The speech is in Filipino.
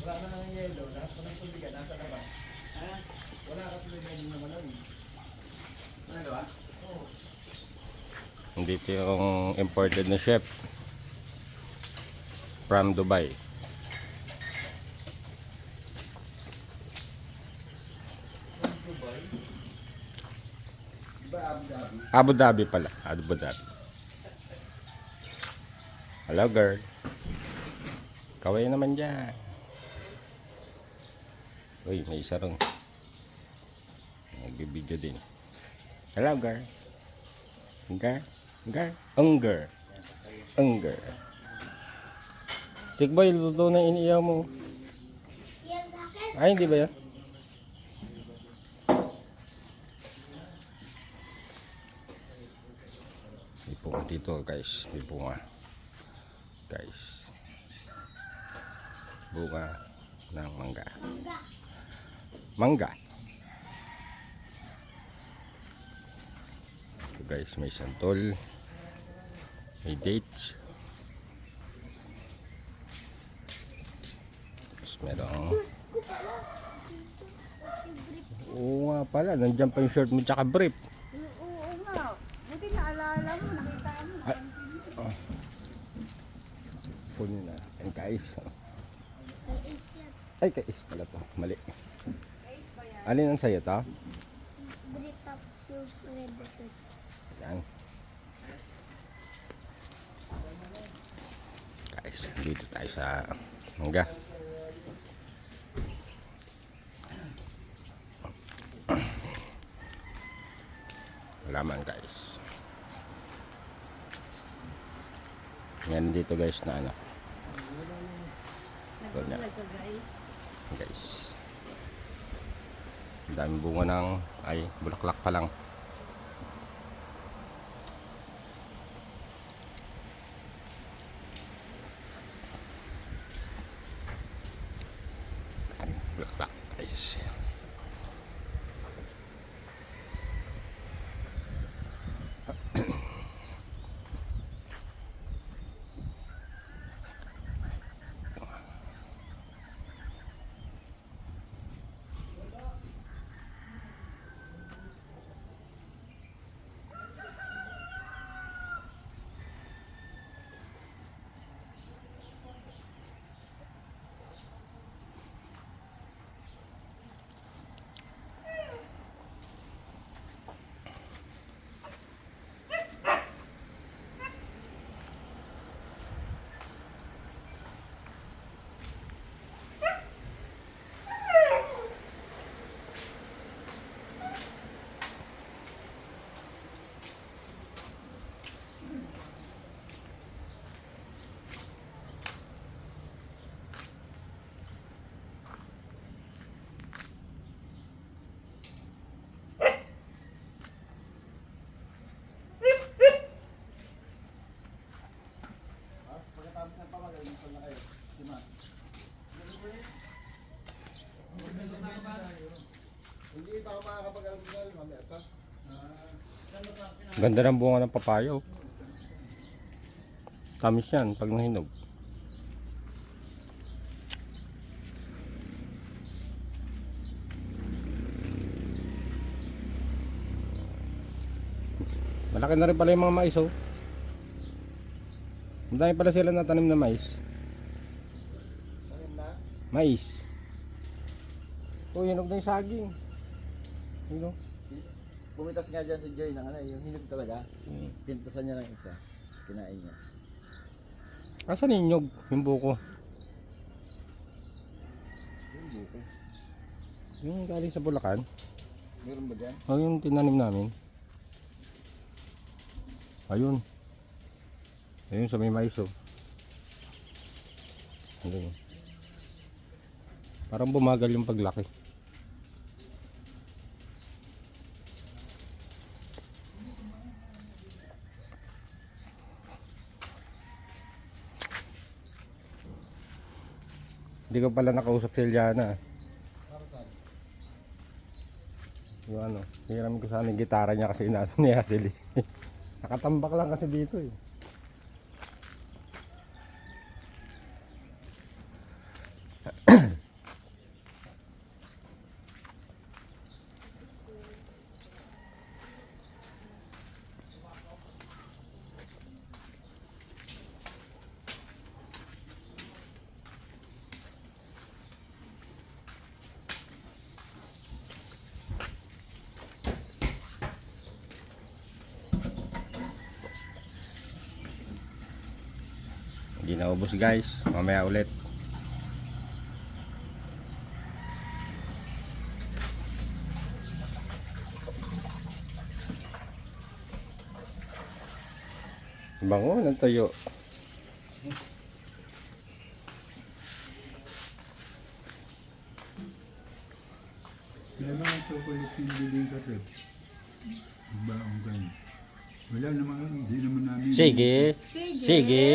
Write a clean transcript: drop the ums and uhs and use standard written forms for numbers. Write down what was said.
Wala na ng yelo, lahat pa ng tubig nasa labas. Ha? Wala ka tuloy na din naman nun. Ano ba? Oo. Dito yung imported na chef from Dubai. Dubai? Diba Abu Dhabi? Abu Dhabi pala. Abu Dhabi. Hello girl. Kaway naman dyan. Uy, may isa ron. Nag-video din. Hello girl. Girl. Girl. Unger. Unger. Tikboy, luto na iniyaw mo. Yan sa akin. Ay, hindi ba yan? May bunga dito guys. May bunga. Guys. Bunga ng mangga. Mangga. Ito guys, may santol. May dates. Tapos merong... Oo nga pala, nandiyan pa yung shirt mo tsaka brief. Oo nga. Buti naalala mo, nakita mo. Punin na. Yan guys. Ay, isyan. Ay, kais pala to. Mali. Alin ang sayo to? Brief tapos yung red shirt. Yan. Guys, dito tayo sa mangga. Halaman guys. Yan dito guys na ano. Ito na. Guys. Ang daming bunga ng ay bulaklak pa lang. Bulaklak guys. Pagkatapos ng pamagaling na kayo. Diba? Hindi pa ako makakapag-algal. Mamaya pa. Ganda ng bunga ng papaya. Oh. Tamis yan pag nahinog. Malaki na rin pala yung mga mais oh. Ang dami pala sila natanim na mais. Ano na? Mais. Oh, hinog na yung saging. Yun oh. Pumitas nga dyan si Joy ng ano, yung hinog talaga. Hmm. Pintusan niya ng isa. Kinain niya. Asan yung nyog? Yung buko. Yung buko. Yung galing sa Bulacan. Meron ba dyan? Oh, yung tinanim namin. Ayun. Ayun sa may mais oh. Ayun. Parang bumagal yung paglaki. Hindi ko pala nakausap si Eliana. Yung ano, hiram ko sana yung gitara niya kasi inaano niya sila. Nakatambak lang kasi dito eh. Hindi naubos guys. Mamaya ulit. Bango ng tayo. Kaya ba ang chocolate yung biling ka rin? Ba ang ganyan? Wala naman, hindi naman namin. Sige. Sige. Sige.